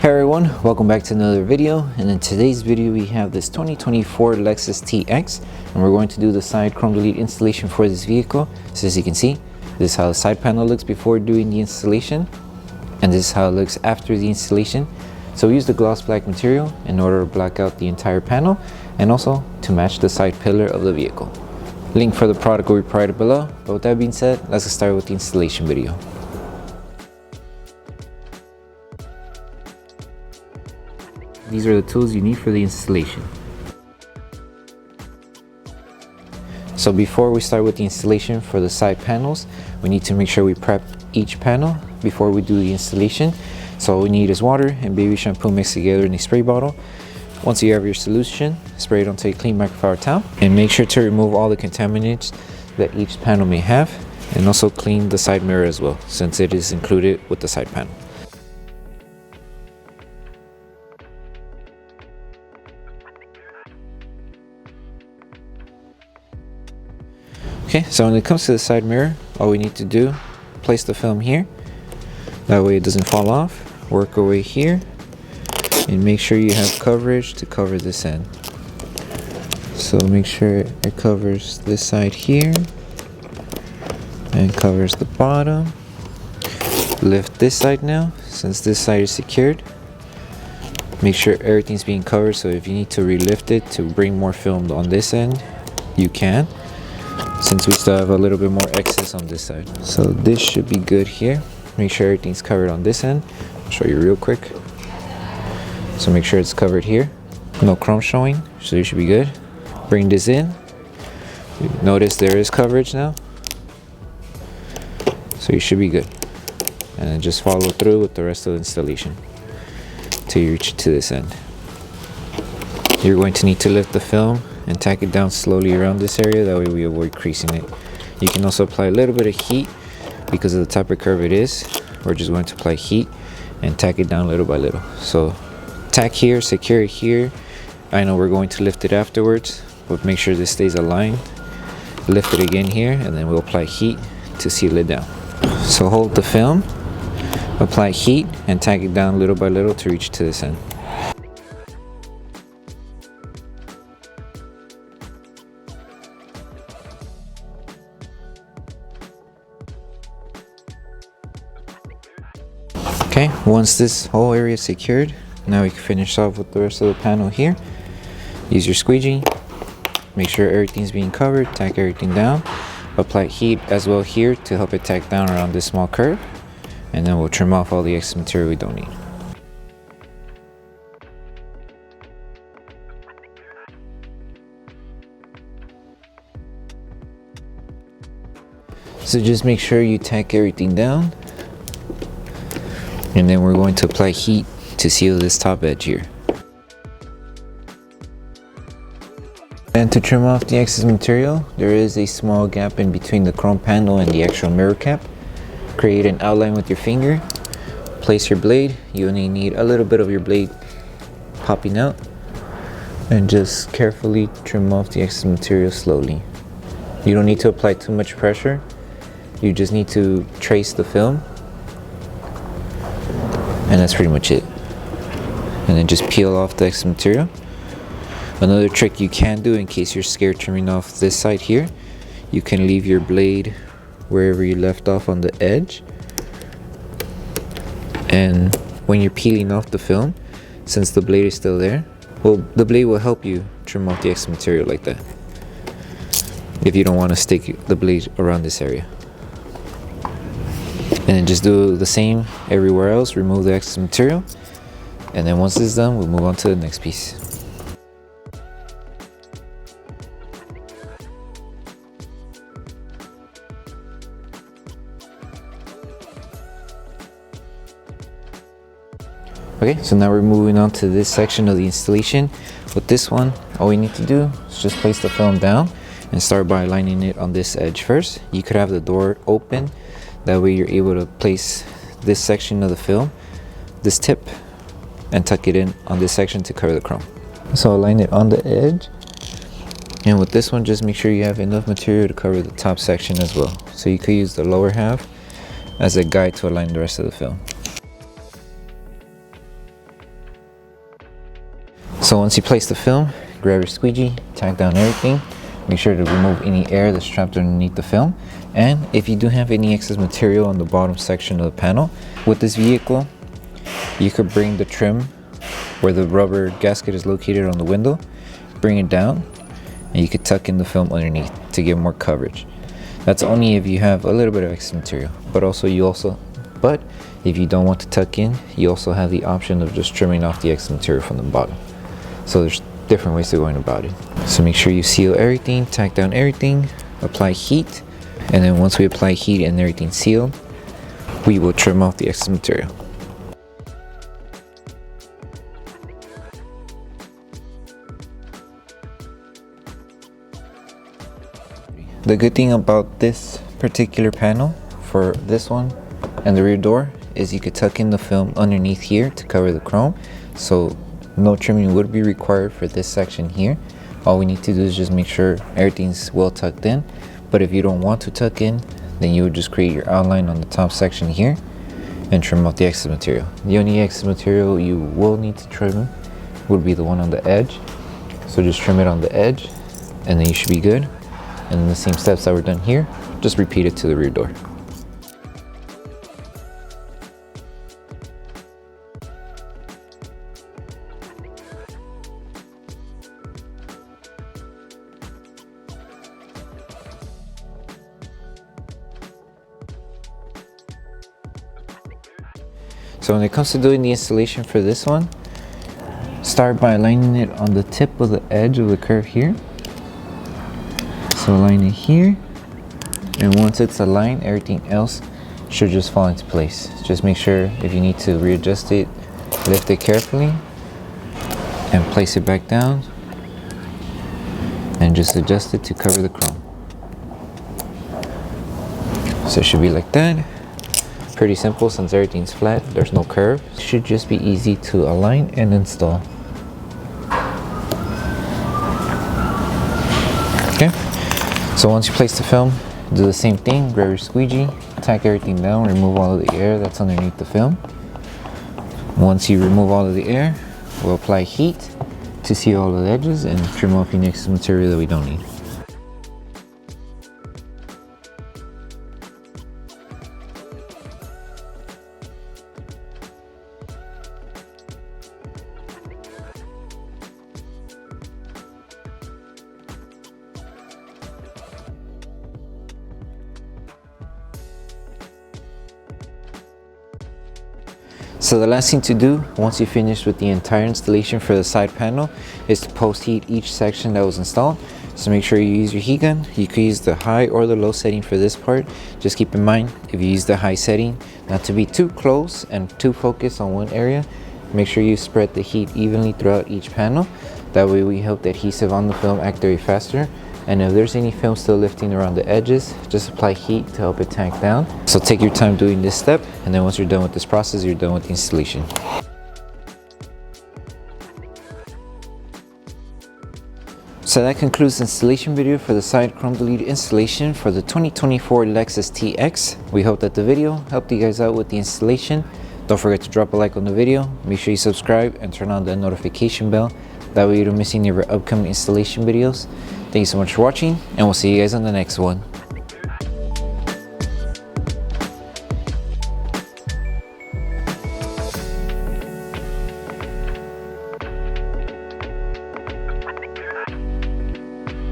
Hey everyone, welcome back to another video. And in today's video we have this 2024 Lexus TX, and we're going to do the side chrome delete installation for this vehicle. So as you can see, this is how the side panel looks before doing the installation, and this is how it looks after the installation. So we use the gloss black material in order to black out the entire panel and also to match the side pillar of the vehicle. Link for the product will be provided below. But with that being said, let's get started with the installation video. These are the tools you need for the installation. So before we start with the installation for the side panels, we need to make sure we prep each panel before we do the installation. So all we need is water and baby shampoo mixed together in a spray bottle. Once you have your solution, spray it onto a clean microfiber towel and make sure to remove all the contaminants that each panel may have, and also clean the side mirror as well, since it is included with the side panel. Okay, so when it comes to the side mirror, all we need to do, place the film here. That way it doesn't fall off. Work our way here and make sure you have coverage to cover this end. So make sure it covers this side here and covers the bottom. Lift this side now, since this side is secured. Make sure everything's being covered, so if you need to relift it to bring more film on this end, you can, since we still have a little bit more excess on this side. So this should be good here. Make sure everything's covered on this end. I'll show you real quick. So make sure it's covered here. No chrome showing, so you should be good. Bring this in. Notice there is coverage now. So you should be good. And then just follow through with the rest of the installation till you reach to this end. You're going to need to lift the film and tack it down slowly around this area. That way we avoid creasing it. You can also apply a little bit of heat because of the type of curve it is. We're just going to apply heat and tack it down little by little. So tack here, secure it here. I know we're going to lift it afterwards, but make sure this stays aligned. Lift it again here, and then we'll apply heat to seal it down. So hold the film, apply heat, and tack it down little by little to reach to this end. Okay, once this whole area is secured, now we can finish off with the rest of the panel here. Use your squeegee, make sure everything's being covered, tack everything down. Apply heat as well here to help it tack down around this small curve. And then we'll trim off all the excess material we don't need. So just make sure you tack everything down. And then we're going to apply heat to seal this top edge here. And to trim off the excess material, there is a small gap in between the chrome panel and the actual mirror cap. Create an outline with your finger. Place your blade. You only need a little bit of your blade popping out. And just carefully trim off the excess material slowly. You don't need to apply too much pressure. You just need to trace the film. And that's pretty much it. And then just peel off the excess material. Another trick you can do in case you're scared trimming off this side here, you can leave your blade wherever you left off on the edge. And when you're peeling off the film, since the blade is still there, well, the blade will help you trim off the excess material like that, if you don't want to stick the blade around this area. And then just do the same everywhere else. Remove the excess material, and then once it's done, we'll move on to the next piece. Okay, so now we're moving on to this section of the installation. With this one, all we need to do is just place the film down and start by aligning it on this edge first. You could have the door open. That way you're able to place this section of the film, this tip, and tuck it in on this section to cover the chrome. So align it on the edge. And with this one, just make sure you have enough material to cover the top section as well. So you could use the lower half as a guide to align the rest of the film. So once you place the film, grab your squeegee, tack down everything. Make sure to remove any air that's trapped underneath the film. And if you do have any excess material on the bottom section of the panel, with this vehicle, you could bring the trim where the rubber gasket is located on the window, bring it down, and you could tuck in the film underneath to get more coverage. That's only if you have a little bit of extra material, but if you don't want to tuck in, you also have the option of just trimming off the extra material from the bottom. So there's different ways of going about it. So make sure you seal everything, tack down everything, apply heat, and then once we apply heat and everything sealed, we will trim off the extra material. The good thing about this particular panel for this one and the rear door is you could tuck in the film underneath here to cover the chrome, so no trimming would be required for this section here. All we need to do is just make sure everything's well tucked in. But if you don't want to tuck in, then you would just create your outline on the top section here and trim off the excess material. The only excess material you will need to trim would be the one on the edge, so just trim it on the edge and then you should be good. And then the same steps that were done here, just repeat it to the rear door. So when it comes to doing the installation for this one, start by aligning it on the tip of the edge of the curve here. So align it here, and once it's aligned, everything else should just fall into place. Just make sure if you need to readjust it, lift it carefully and place it back down and just adjust it to cover the chrome. So it should be like that. Pretty simple since everything's flat, there's no curve. It should just be easy to align and install. Okay. So once you place the film, do the same thing, grab your squeegee, tack everything down, remove all of the air that's underneath the film. Once you remove all of the air, we'll apply heat to seal all of the edges and trim off any excess material that we don't need. So the last thing to do once you finish with the entire installation for the side panel is to post heat each section that was installed. So make sure you use your heat gun. You can use the high or the low setting for this part. Just keep in mind, if you use the high setting, not to be too close and too focused on one area. Make sure you spread the heat evenly throughout each panel. That way we help the adhesive on the film activate faster. And if there's any film still lifting around the edges, just apply heat to help it tack down. So take your time doing this step, and then once you're done with this process, you're done with the installation. So that concludes the installation video for the side chrome delete installation for the 2024 Lexus TX. We hope that the video helped you guys out with the installation. Don't forget to drop a like on the video, make sure you subscribe and turn on the notification bell. That way you don't miss any of our upcoming installation videos. Thank you so much for watching, and we'll see you guys on the next one.